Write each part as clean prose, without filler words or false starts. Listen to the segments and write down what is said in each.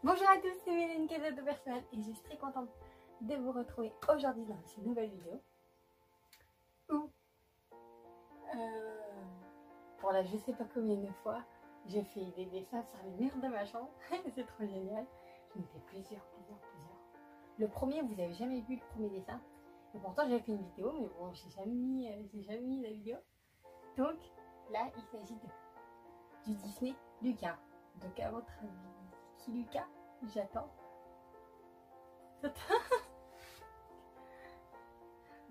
Bonjour à tous, c'est Mélanie Cadeau de Personnel et je suis très contente de vous retrouver aujourd'hui dans cette nouvelle vidéo où pour la je sais pas combien de fois je fais des dessins sur les murs de ma chambre. C'est trop génial. J'en ai fait plusieurs. Le premier, vous avez jamais vu le premier dessin et pourtant j'avais fait une vidéo, mais bon, j'ai jamais mis la vidéo. Donc là il s'agit du Disney Lucas. Donc à votre avis, qui Lucas? J'attends.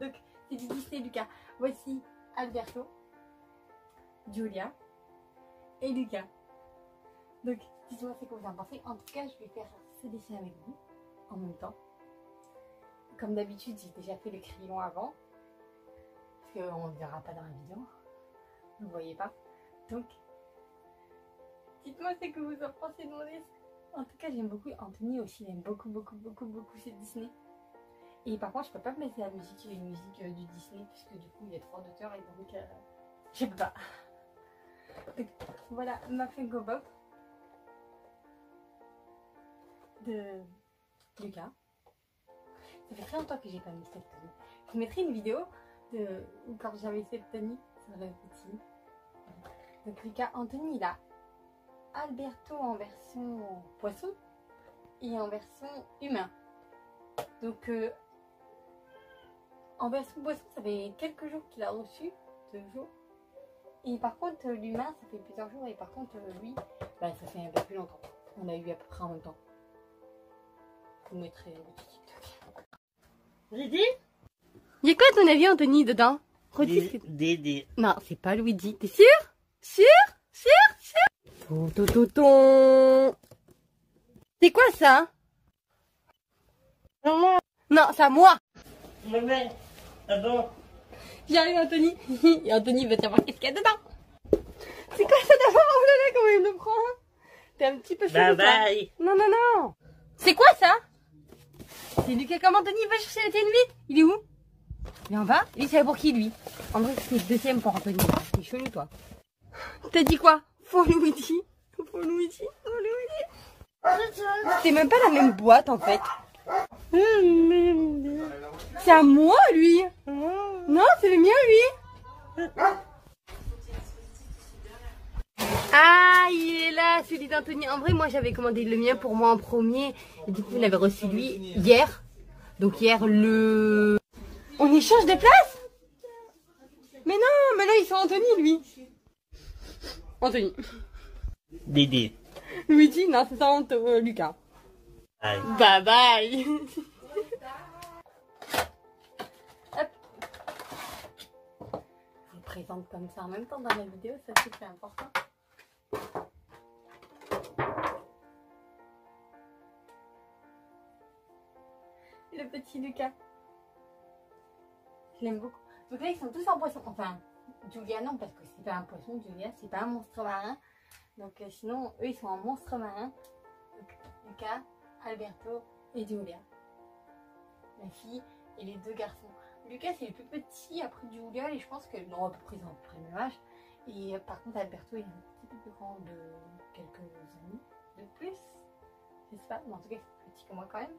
Donc c'est du Disney Lucas. Voici Alberto, Giulia et Lucas. Donc dites-moi ce que vous en pensez. En tout cas, je vais faire ce dessin avec vous en même temps. Comme d'habitude, j'ai déjà fait le crayon avant. Parce qu'on ne verra pas dans la vidéo. Vous ne voyez pas. Donc dites-moi ce que vous en pensez de mon dessin. En tout cas, j'aime beaucoup. Anthony aussi, il aime beaucoup ce Disney. Et par contre, je peux pas mettre la musique, une musique du Disney, puisque du coup, il y a trop d'auteurs et donc je peux pas. Donc, voilà ma Funko Pop de Lucas. Ça fait très longtemps que j'ai pas mis cette tenue. Je vous mettrai une vidéo de quand j'avais cette tenue sur le petit. Donc Lucas, Anthony, il a Alberto en version poisson et en version humain. Donc en version poisson, ça fait quelques jours qu'il a reçu, 2 jours. Et par contre l'humain, ça fait plusieurs jours. Et par contre lui, bah, ça fait un peu plus longtemps. On l'a eu à peu près en même temps. Je vous mettrai le petit TikTok. Luigi? Il y a quoi à ton avis, Anthony, dedans? Dédé. Non, c'est pas Luigi. T'es sûr? Sûr? C'est quoi ça? Maman. Non, c'est à moi. Maman. Pardon. J'arrive, Anthony. Et Anthony veut savoir qu'est-ce qu'il y a dedans. C'est quoi ça d'abord? Oh là là, comment il me prend? T'es un petit peu chaud. Bye bye. Non. C'est quoi ça? C'est Lucas. Comme Anthony va chercher la tienne vite. Il est où? Il est en bas. Lui, c'est pour qui, lui? En vrai, c'est le deuxième pour Anthony. T'es chelou, toi. T'as dit quoi? Faut Luigi. C'est même pas la même boîte, en fait. C'est à moi, lui. Non, c'est le mien, lui. Ah, il est là, celui d'Anthony. En vrai, moi, j'avais commandé le mien pour moi en premier. Et du coup, on avait reçu lui hier. Donc hier, on échange de place? Mais non, mais là, ils sont Anthony, lui. Anthony. Dédé. Luigi, non, c'est ça, Lucas. Bye. Bye bye. Hop. Je vous présente comme ça en même temps dans la vidéo, ça c'est important. Le petit Lucas. Je l'aime beaucoup. Donc là, ils sont tous en poisson. Enfin, Giulia non, parce que c'est pas un poisson, Giulia, c'est pas un monstre marin. Donc sinon, eux, ils sont en monstre marin. Donc, Lucas, Alberto et Giulia. La fille et les 2 garçons. Lucas, c'est le plus petit après Giulia et je pense que, non, à peu près, ils ont à peu près le même âge. Et par contre, Alberto, il est un petit peu plus grand de quelques années de plus. Je sais pas, mais en tout cas, c'est plus petit que moi quand même.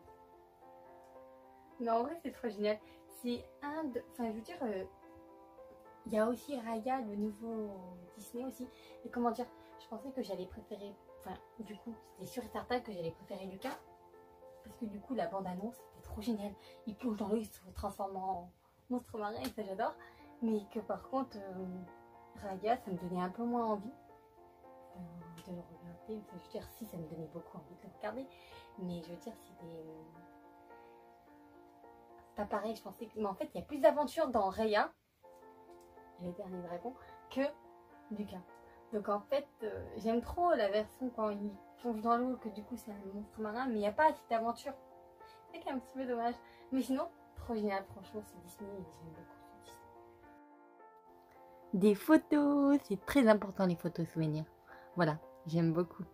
Mais en vrai, c'est trop génial. C'est un de... Enfin, je veux dire, il y a aussi Raya, le nouveau Disney aussi. Et comment dire, je pensais que j'allais préférer... Enfin, du coup, c'était sûr et certain que j'allais préférer Lucas. Parce que du coup, la bande-annonce, c'était trop génial. Il plonge dans l'eau, il se transforme en monstre marin et ça, j'adore. Mais que par contre, Raya, ça me donnait un peu moins envie de le regarder. Enfin, je veux dire, si, ça me donnait beaucoup envie de le regarder. Mais je veux dire, c'était... pas pareil, je pensais que... Mais en fait, il y a plus d'aventure dans Raya, le dernier dragon, que Lucas. Donc en fait, j'aime trop la version quand il plonge dans l'eau, que du coup c'est un monstre marin, mais il n'y a pas assez d'aventure. C'est un petit peu dommage. Mais sinon, trop génial, franchement, c'est Disney et j'aime beaucoup ce Disney. Des photos, c'est très important les photos souvenirs. Voilà, j'aime beaucoup.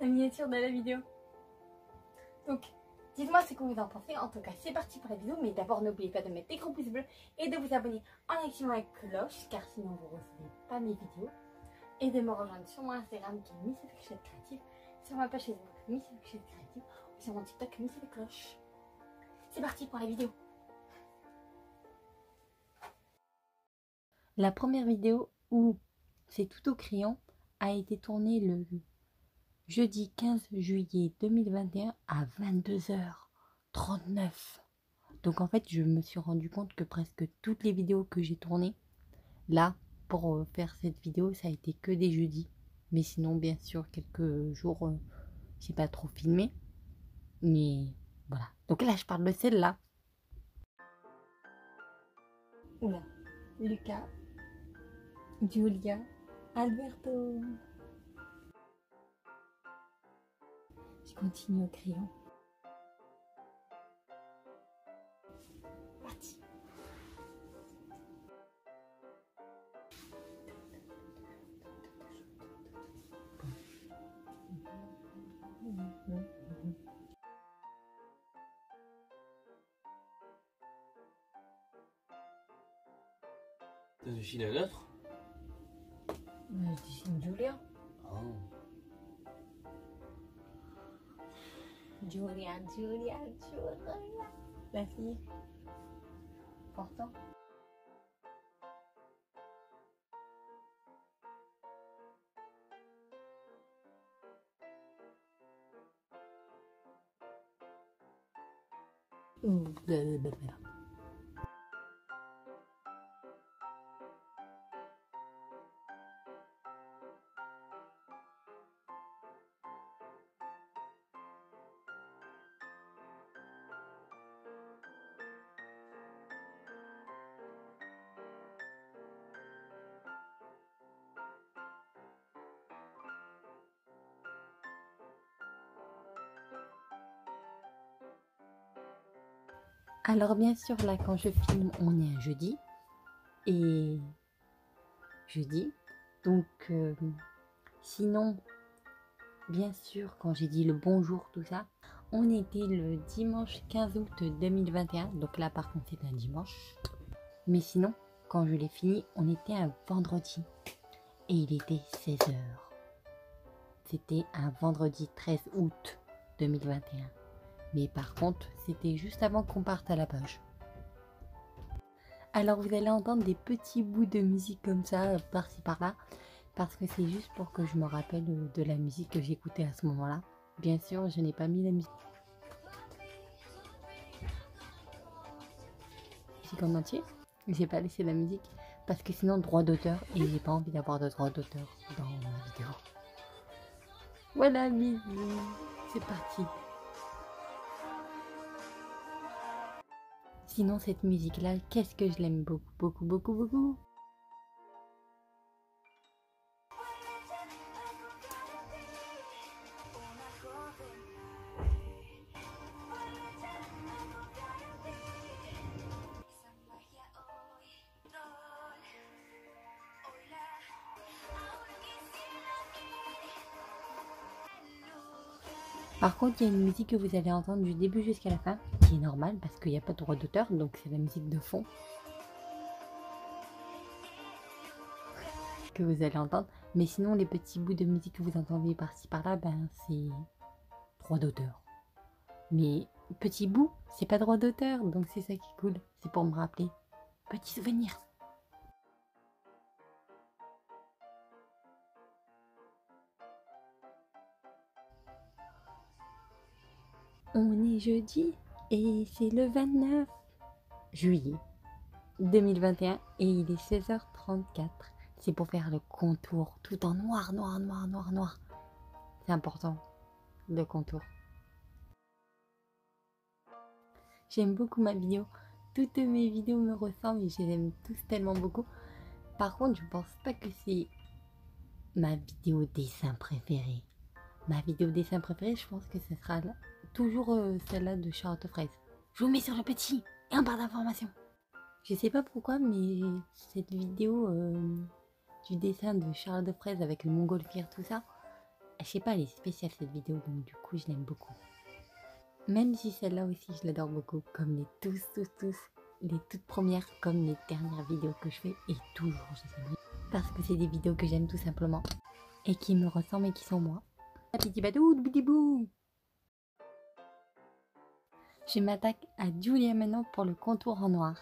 La miniature de la vidéo. Donc, Dites-moi ce que vous en pensez. En tout cas, c'est parti pour la vidéo. Mais d'abord, n'oubliez pas de mettre des gros pouces bleus et de vous abonner en activant la cloche, car sinon vous ne recevez pas mes vidéos. Et de me rejoindre sur mon Instagram qui est Miss Clochette Créative, sur ma page Facebook Miss Clochette Créative ou sur mon TikTok Miss Cloche. C'est parti pour la vidéo. La première vidéo où c'est tout au crayon a été tournée le jeudi 15 juillet 2021 à 22h39. Donc en fait, je me suis rendu compte que presque toutes les vidéos que j'ai tournées, là, pour faire cette vidéo, ça a été que des jeudis. Mais sinon, bien sûr, quelques jours, j'ai pas trop filmé. Mais voilà. Donc là, je parle de celle-là. Oula, Lucas, Giulia, Alberto. Je continue au crayon. Parti. Tu dessines un autre? Je dessine Giulia. Oh. Giulia. La fille. Pourtant. Alors bien sûr, là quand je filme, on est un jeudi. Et jeudi. Donc sinon, bien sûr, quand j'ai dit le bonjour, tout ça, on était le dimanche 15 août 2021. Donc là par contre c'est un dimanche. Mais sinon, quand je l'ai fini, on était un vendredi. Et il était 16h. C'était un vendredi 13 août 2021. Mais par contre, c'était juste avant qu'on parte à la page. Alors vous allez entendre des petits bouts de musique comme ça, par-ci par-là. Parce que c'est juste pour que je me rappelle de la musique que j'écoutais à ce moment-là. Bien sûr, je n'ai pas mis la musique en entier. J'ai pas laissé la musique. Parce que sinon, droit d'auteur. Et j'ai pas envie d'avoir de droit d'auteur dans ma vidéo. Voilà, bisous. C'est parti. Sinon, cette musique-là, qu'est-ce que je l'aime beaucoup. Par contre, il y a une musique que vous allez entendre du début jusqu'à la fin, qui est normale parce qu'il n'y a pas de droit d'auteur, donc c'est la musique de fond que vous allez entendre. Mais sinon, les petits bouts de musique que vous entendez par-ci par-là, ben c'est droit d'auteur. Mais petit bout, c'est pas droit d'auteur, donc c'est ça qui est cool. C'est pour me rappeler. Petit souvenir. On est jeudi et c'est le 29 juillet 2021 et il est 16h34. C'est pour faire le contour tout en noir. C'est important, le contour. J'aime beaucoup ma vidéo. Toutes mes vidéos me ressemblent et je les aime tous tellement beaucoup. Par contre, je pense pas que c'est ma vidéo dessin préférée. Ma vidéo dessin préférée, je pense que ce sera toujours celle-là de Charlotte Fraise. Je vous mets sur le petit et en barre d'informations. Je sais pas pourquoi, mais cette vidéo du dessin de Charlotte Fraise avec le montgolfière, tout ça, je sais pas, elle est spéciale cette vidéo, donc du coup je l'aime beaucoup. Même si celle-là aussi, je l'adore beaucoup, comme les les toutes premières, comme les dernières vidéos que je fais, et toujours je les aime. Parce que c'est des vidéos que j'aime tout simplement, et qui me ressemblent et qui sont moi. Petit badou, bidi bou. Je m'attaque à Julia maintenant pour le contour en noir.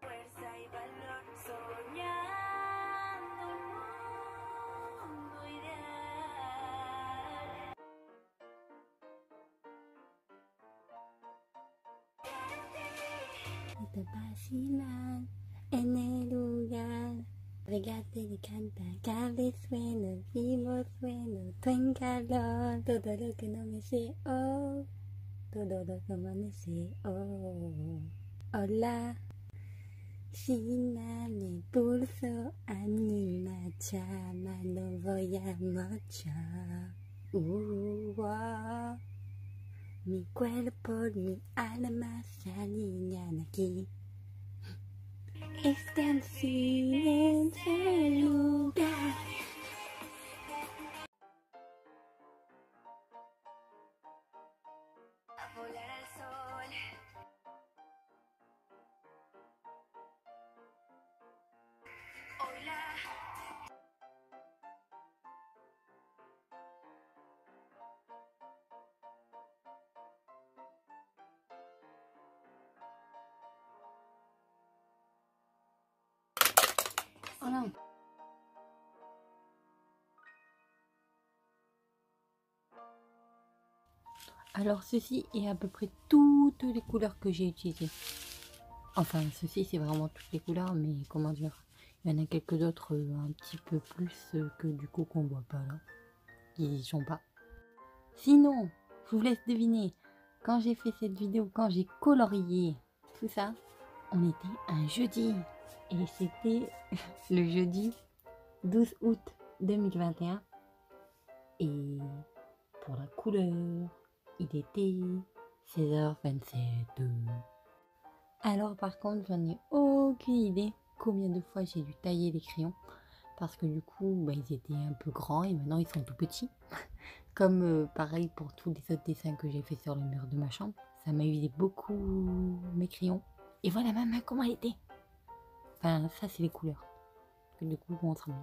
Fuerza y valor, soñando un mundo ideal. Te vacilar en el lugar. Regate y canta, cada sueno, vivo sueno, tu en calor, todo lo que no me sé, oh, todo lo que no me sé, oh. Hola, Shinane pulso anima chama, no voy a marchar. Mi cuerpo, mi alma se alinean aquí. Están en ese lugar. A volar al sol. Hola. Oh non. Alors ceci est à peu près toutes les couleurs que j'ai utilisées. Enfin ceci c'est vraiment toutes les couleurs, mais comment dire, il y en a quelques autres un petit peu plus que du coup qu'on voit pas là, qui sont pas. Sinon, je vous laisse deviner, quand j'ai fait cette vidéo, quand j'ai colorié tout ça, on était un jeudi. Et c'était le jeudi 12 août 2021. Et pour la couleur, il était 16h27. Alors par contre, j'en ai aucune idée combien de fois j'ai dû tailler les crayons. Parce que du coup, ils étaient un peu grands et maintenant ils sont tout petits. Comme pareil pour tous les autres dessins que j'ai fait sur le mur de ma chambre. Ça m'a usé beaucoup mes crayons. Et voilà ma main comment elle était. Enfin, ça c'est les couleurs. Que du coup, on se remet.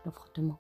Le frottement.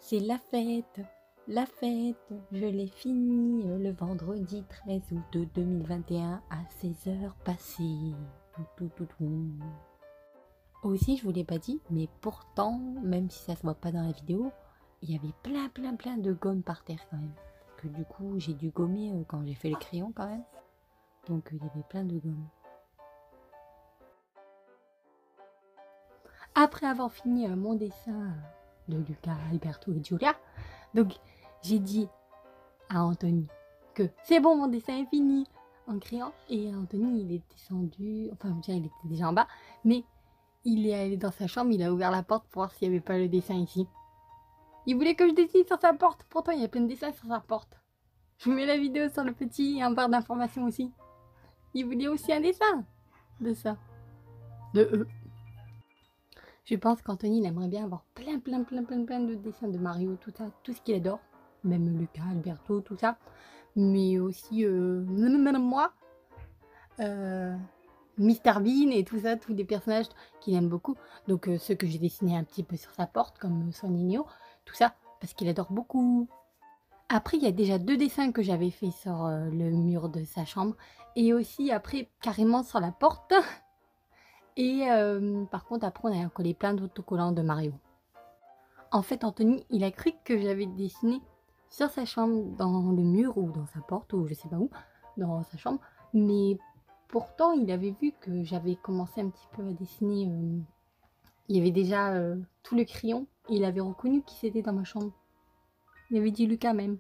C'est la fête, je l'ai fini le vendredi 13 août 2021 à 16h passées. Aussi, je vous l'ai pas dit, mais pourtant, même si ça se voit pas dans la vidéo, il y avait plein de gomme par terre quand même. Que du coup, j'ai dû gommer quand j'ai fait le crayon quand même. Donc il y avait plein de gomme. Après avoir fini mon dessin de Lucas, Alberto et Giulia, donc j'ai dit à Anthony que c'est bon, mon dessin est fini en criant. Et Anthony, il est descendu, enfin je veux dire, il était déjà en bas, mais il est allé dans sa chambre, il a ouvert la porte pour voir s'il n'y avait pas le dessin ici. Il voulait que je dessine sur sa porte, pourtant il y a plein de dessins sur sa porte. Je vous mets la vidéo sur le petit en barre d'informations aussi. Il voulait aussi un dessin de ça, de eux. Je pense qu'Anthony, il aimerait bien avoir plein de dessins de Mario, tout ça, tout ce qu'il adore. Même Lucas, Alberto, tout ça. Mais aussi, même moi, Mr Bean et tout ça, tous des personnages qu'il aime beaucoup. Donc ceux que j'ai dessinés un petit peu sur sa porte, comme Son Nino, tout ça, parce qu'il adore beaucoup. Après, il y a déjà 2 dessins que j'avais fait sur le mur de sa chambre. Et aussi, après, carrément sur la porte. Et par contre, après, on a collé plein d'autocollants de Mario. En fait, Anthony, il a cru que j'avais dessiné sur sa chambre, dans le mur ou dans sa porte, ou je sais pas où, dans sa chambre. Mais pourtant, il avait vu que j'avais commencé un petit peu à dessiner. Il y avait déjà tout le crayon. Et il avait reconnu qui c'était dans ma chambre. Il avait dit Lucas même.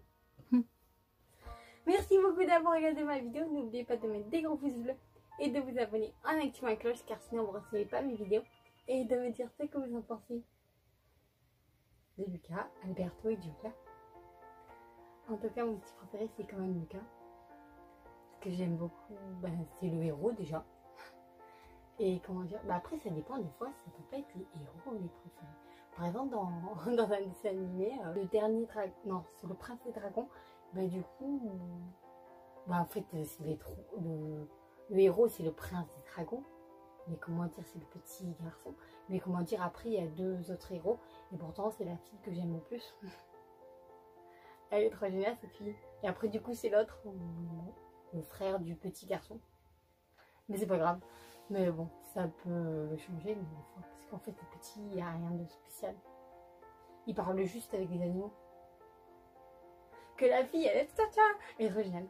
Merci beaucoup d'avoir regardé ma vidéo. N'oubliez pas de mettre des gros pouces bleus et de vous abonner en activant la cloche, car sinon vous ne recevez pas mes vidéos. Et de me dire ce que vous en pensez de Lucas, Alberto et Giulia. En tout cas, mon petit préféré, c'est quand même Lucas. Ce que j'aime beaucoup, c'est le héros déjà. Et comment dire, après ça dépend, des fois ça peut pas être les héros les préférés. Par exemple, dans un dessin animé, le dernier dragon, non, c'est le prince des dragons, du coup, en fait, c'est le héros, c'est le prince des dragons. Mais comment dire, c'est le petit garçon. Mais comment dire, après, il y a 2 autres héros. Et pourtant, c'est la fille que j'aime le plus. Elle est trop géniale, cette fille. Et après, du coup, c'est l'autre, le frère du petit garçon. Mais c'est pas grave. Mais bon, ça peut changer. Parce qu'en fait, le petit, il n'y a rien de spécial. Il parle juste avec les animaux. Que la fille, elle est tcha-tcha. Elle est trop géniale.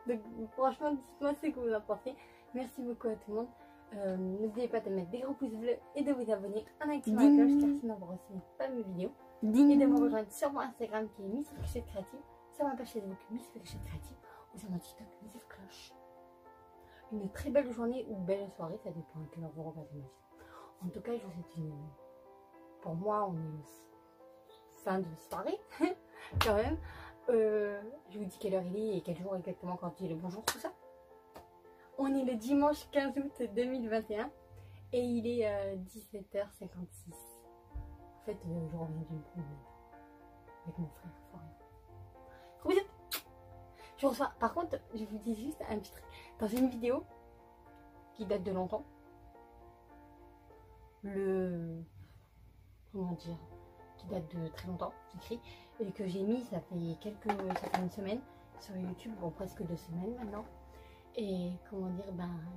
Donc franchement, dites-moi ce que vous en pensez. Merci beaucoup à tout le monde. N'oubliez pas de mettre des gros pouces bleus et de vous abonner en activant la cloche, car sinon vous ne recevez pas mes vidéos. Et de me rejoindre sur mon Instagram qui est Miss Fléchette Créative, sur ma page Facebook Miss Fléchette Créative ou sur mon TikTok Miss Cloche. Une très belle journée ou belle soirée, ça dépend à quelle heure vous regardez ma vidéo. En tout cas, je vous souhaite une... Pour moi, on est fin de soirée quand même. Je vous dis quelle heure il est et quel jour exactement quand il est le bonjour, tout ça. On est le dimanche 15 août 2021 et il est 17h56. En fait, je reviens d'une promenade avec mon frère. Gros bisous. Je reçois. Par contre, je vous dis juste un petit truc. Dans une vidéo qui date de longtemps, comment dire, qui date de très longtemps, j'écris, et que j'ai mis, ça fait une semaine sur YouTube, bon presque 2 semaines maintenant. Et comment dire,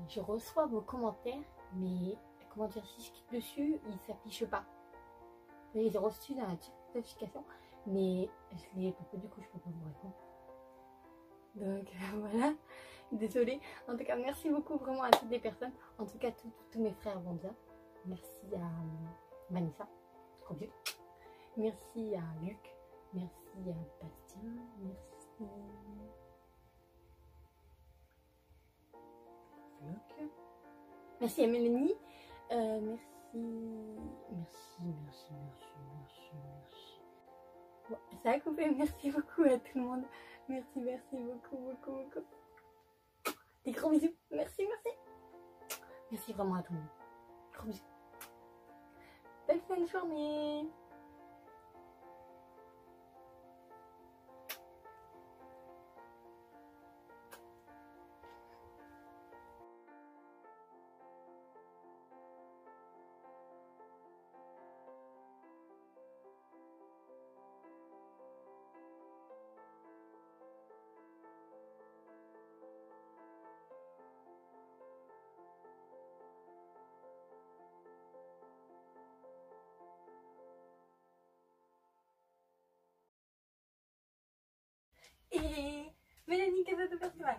je reçois vos commentaires, mais comment dire, si je clique dessus, il s'affiche pas. Je les ai reçus dans la notification, mais je les ai pas, du coup je peux pas vous répondre. Donc voilà, désolée. En tout cas, merci beaucoup vraiment à toutes les personnes. En tout cas, tous mes frères vont bien. Merci à Vanessa, merci à Luc, merci à Bastien, merci à Mélanie, merci. Bon, ça a coupé, merci beaucoup à tout le monde. Merci beaucoup. Des gros bisous, merci. Merci vraiment à tout le monde. Gros bisous. Belle fin de journée. Et Mélanie, qu'est-ce que tu fais?